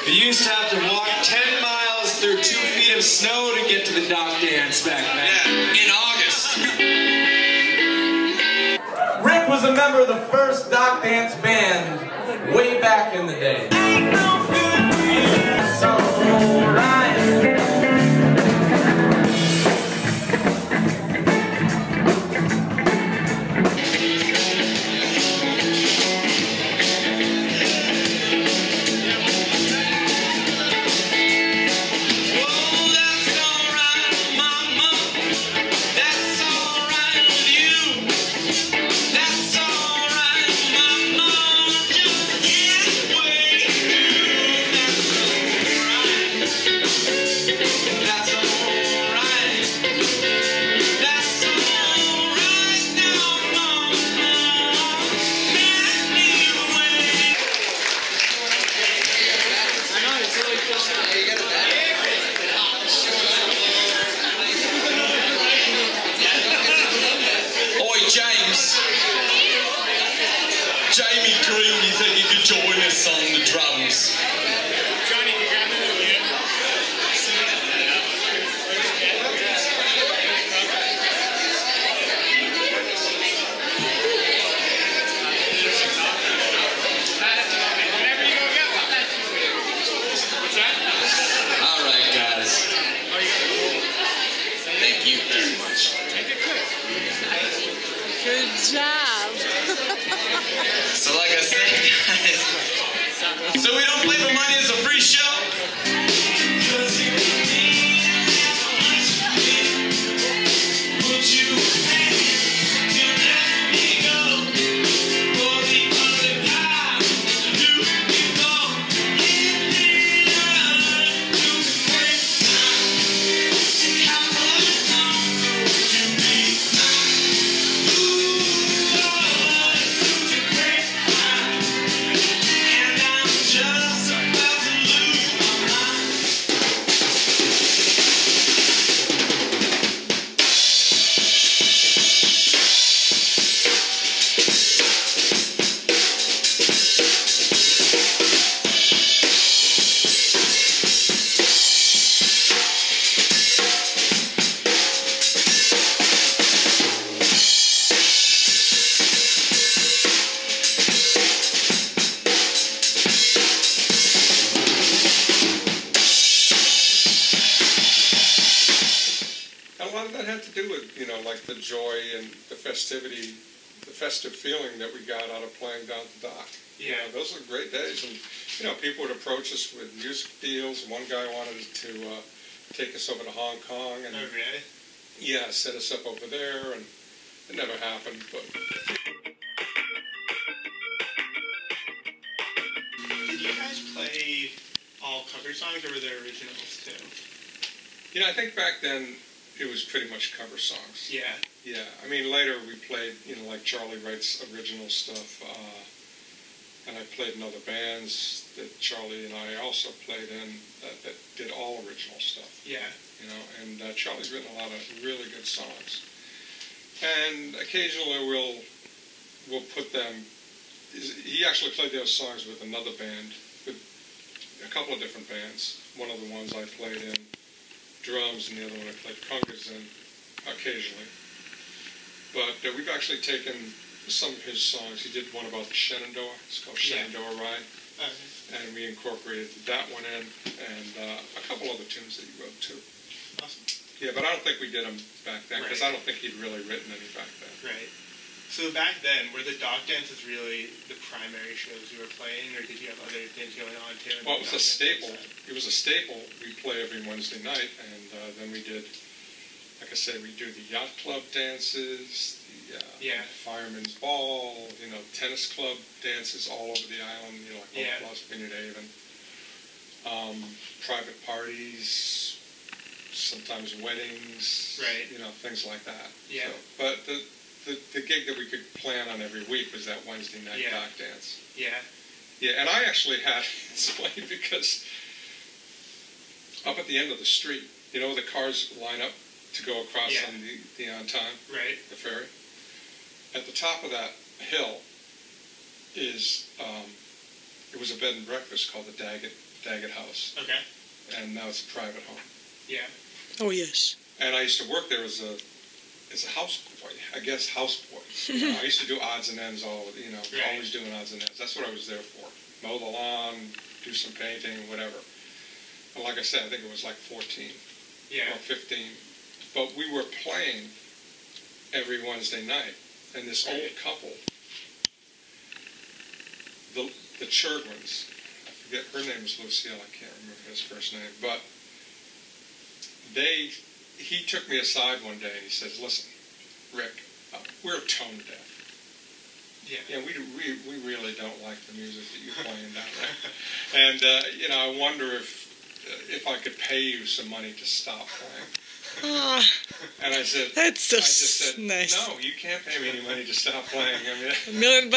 We used to have to walk 10 miles through 2 feet of snow to get to the dock dance back then. Yeah, in August. Rick was a member of the first dock dance band way back in the day. It's alright. Jamie Green, you think you could join us on the drums? Johnny, can you grab me a little Whenever you go get one. What's that? All right, guys. Oh, you got the roll. Thank you very much. Take it quick. Good job. So like I said, guys, so we don't play for money, it's a free show. That had to do with, you know, like the joy and the festivity, the festive feeling that we got out of playing down the dock. Yeah. You know, those were great days, and, you know, people would approach us with music deals. One guy wanted to take us over to Hong Kong. And, oh, really? yeah, set us up over there, and it never happened, but... Did you guys play all cover songs, or were there originals, too? You know, I think back then, it was pretty much cover songs. Yeah. Yeah. I mean, later we played, you know, like Charlie writes original stuff, and I played in other bands that Charlie and I also played in that did all original stuff. Yeah. You know, and Charlie's written a lot of really good songs. And occasionally we'll put them. He actually played those songs with another band, with a couple of different bands. One of the ones I played in drums, and the other one I played congas in occasionally. But we've actually taken some of his songs. He did one about the Shenandoah. It's called Shenandoah Ride. And we incorporated that one in, and a couple other tunes that he wrote too. Awesome. Yeah, but I don't think we did them back then, because Right. I don't think he'd really written any back then. Right. So back then, were the dock dances really the primary shows you were playing, or did you have other things going on too? Well, it was a staple. It was a staple. We'd play every Wednesday night, and then we did, like I said, we do the yacht club dances, the fireman's ball, you know, tennis club dances all over the island, you know, like Oak Bluffs, Vineyard Haven, private parties, sometimes weddings, right? You know, things like that. Yeah. So, but the gig that we could plan on every week was that Wednesday night dock dance. Yeah. Yeah, and I actually had it's funny because up at the end of the street, you know, the cars line up to go across on the on time, right? The ferry. At the top of that hill is it was a bed and breakfast called the Daggett Daggett House, Okay. and now it's a private home. Yeah. Oh, yes. And I used to work there as a houseboy, I guess houseboy. You know, I used to do odds and ends always doing odds and ends. That's what I was there for. Mow the lawn, do some painting, whatever. And like I said, I think it was like 14 or 15. But we were playing every Wednesday night. And this old couple, the Churgwins, I forget, her name was Lucille, I can't remember his first name, but he took me aside one day and he says, listen, Rick, we're tone deaf. Yeah. Yeah, we really don't like the music that you're playing down there. And, I wonder if I could pay you some money to stop playing. And I said, That's I just said, nice. no, you can't pay me any money to stop playing. I mean, $1 million?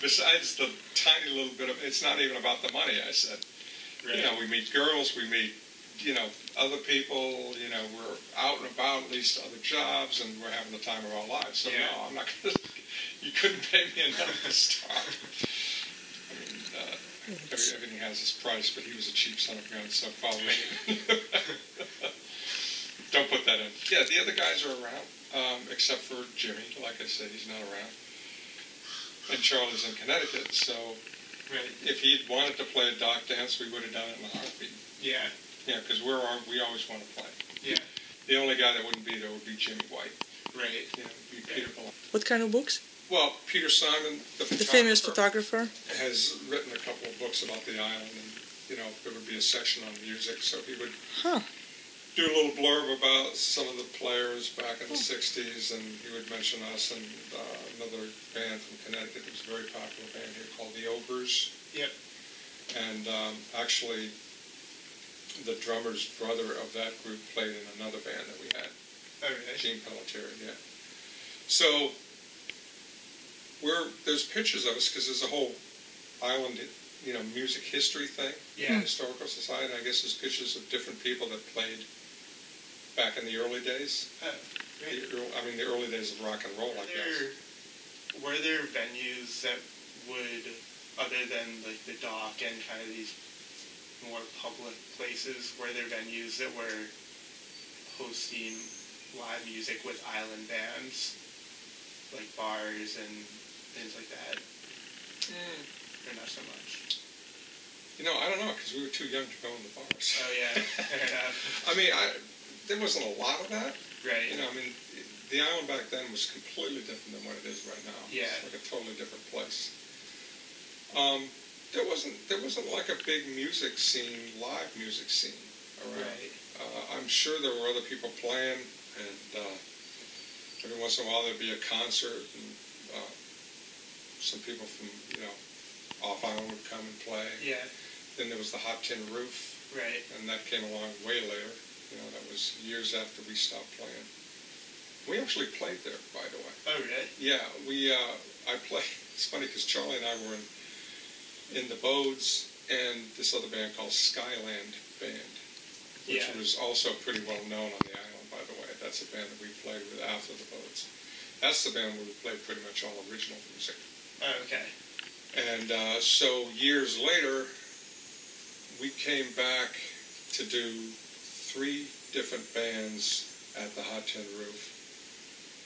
Besides the tiny little bit of, it's not even about the money, I said. Right. We meet girls, we meet, other people, we're out and about, at least other jobs, and we're having the time of our lives. So no, I'm not going to, you couldn't pay me enough to stop. I mean, everything has its price, but he was a cheap son of a gun, so probably. Don't put that in. Yeah, the other guys are around, except for Jimmy. Like I said, he's not around. And Charlie's in Connecticut, so if he'd wanted to play a dock dance, we would have done it in a heartbeat. Yeah. Yeah, because we always want to play. Yeah. The only guy that wouldn't be there would be Jimmy White. Right. It'd be Peter Ballon. What kind of books? Well, Peter Simon, the famous photographer, has written a couple of books about the island, and there would be a section on music, so he would do a little blurb about some of the players back in the 60s, and he would mention us and another band from Connecticut. It was a very popular band here called the Ogres. Yep. And actually, the drummer's brother of that group played in another band that we had. Oh, really? Gene Pelletier, yeah. So there's pictures of us because there's a whole island, music history thing. Yeah. Historical Society. I guess there's pictures of different people that played back in the early days. Oh, great. The early days of rock and roll, I guess. Were there venues that would, other than like the dock and kind of these more public places, were there venues that were hosting live music with island bands, like bars and things like that? Or not so much? I don't know, because we were too young to go in the bars. Oh, yeah. Fair enough. There wasn't a lot of that. Right. The island back then was completely different than what it is right now. Yeah. It's like a totally different place. There wasn't like a big music scene, live music scene around. Right. I'm sure there were other people playing, and every once in a while there'd be a concert, and some people from, off island would come and play. Yeah. Then there was the Hot Tin Roof. Right. And that came along way later. That was years after we stopped playing. We actually played there, by the way. Oh, really? Yeah, I played. It's funny because Charlie and I were in the Bodes and this other band called Skyland Band, which was also pretty well known on the island, by the way. That's a band that we played with after the Bodes. That's the band where we played pretty much all original music. Oh, okay. And so years later, we came back to do 3 different bands at the Hot Tin Roof.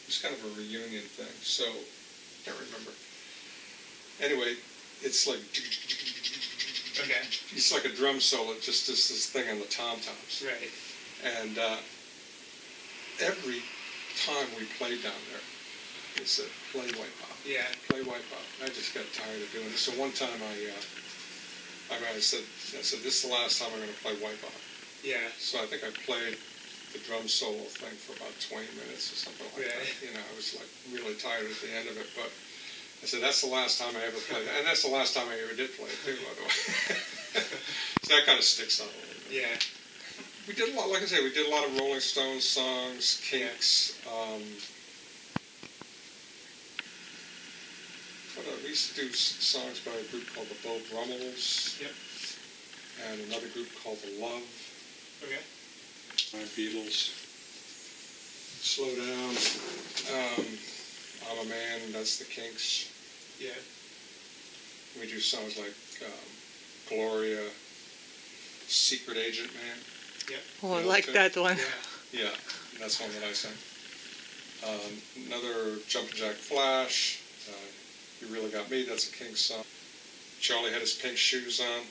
It was kind of a reunion thing, so I can't remember. Anyway, it's like it's like a drum solo, just this thing on the tom-toms. Right. And every time we played down there, they said, play White Pop. Yeah. Play White Pop. I just got tired of doing it. So one time I said, this is the last time I'm going to play White Pop. Yeah. So I think I played the drum solo thing for about 20 minutes or something like that. I was like really tired at the end of it, but I said, that's the last time I ever played it. And that's the last time I ever did play it too, by the way. So that kind of sticks out a little bit. Yeah. We did a lot, like I say, we did a lot of Rolling Stones songs, Kinks. We used to do songs by a group called the Beau Brummels. Yep. And another group called The Love. Okay. Beatles. Slow Down. I'm a Man, that's the Kinks. Yeah. We do songs like Gloria, Secret Agent Man. Oh, I Yeah, like okay. that one. Yeah, that's one that I sang. Another Jumpin' Jack Flash. You Really Got Me, that's a King song. Charlie had his pink shoes on.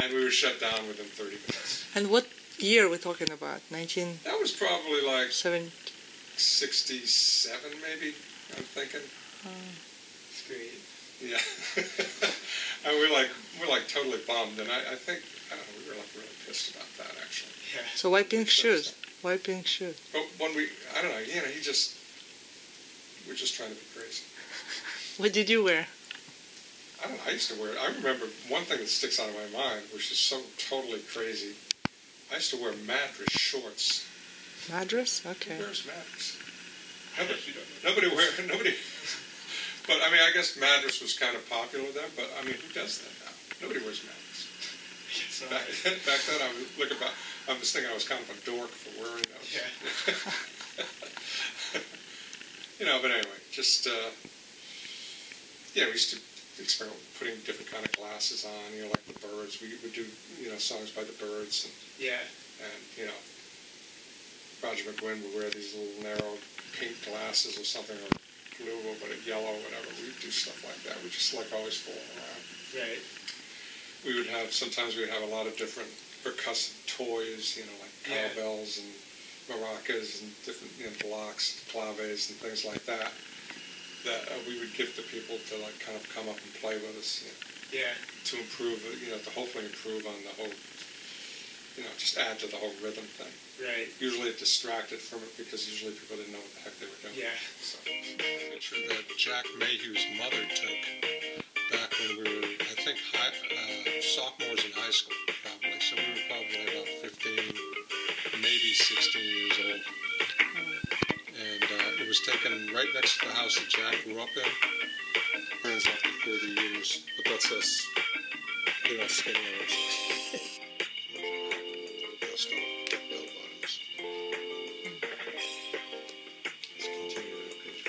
And we were shut down within 30 minutes. And what year are we talking about? 1970? That was probably like 67 maybe, I'm thinking. It's great. Yeah. And we're like totally bummed, and I think, I don't know, we were like really pissed about that actually. Yeah. So why pink shoes? Why pink shoes? But when I don't know, we're just trying to be crazy. What did you wear? I don't know, I used to wear it. I remember one thing that sticks out of my mind, which is so totally crazy. I used to wear Madras shorts. Madras? Okay. Who wears Madras? Nobody. But I mean, I guess Madras was kind of popular then, but I mean, who does that now? Nobody wears Madras. Back then, I was thinking I was kind of a dork for wearing those. Yeah. But anyway, just, we used to experiment with putting different kind of glasses on, like the Bodes. We would do, songs by the Bodes. And Roger McGuinn would wear these little narrow pink glasses or something, or blue or yellow or whatever. We would do stuff like that. We just always fooling around. Right. Sometimes we would have a lot of different percussive toys, like cowbells and maracas and different, blocks, claves and things like that, that we would give to people to kind of come up and play with us, to improve, to hopefully improve on the whole, just add to the whole rhythm thing. Right. Usually it distracted from it because usually people didn't know what the heck they were doing. Yeah. So, picture that Jack Mayhew's mother took back when we were, I think, sophomores in high school, probably. So we were probably about 15, maybe 16 years old. And it was taken right next to the house that Jack grew up in. Turns out to 30 years, but that's us, skinny ours. Dust off bell bottoms. Let's continue that page.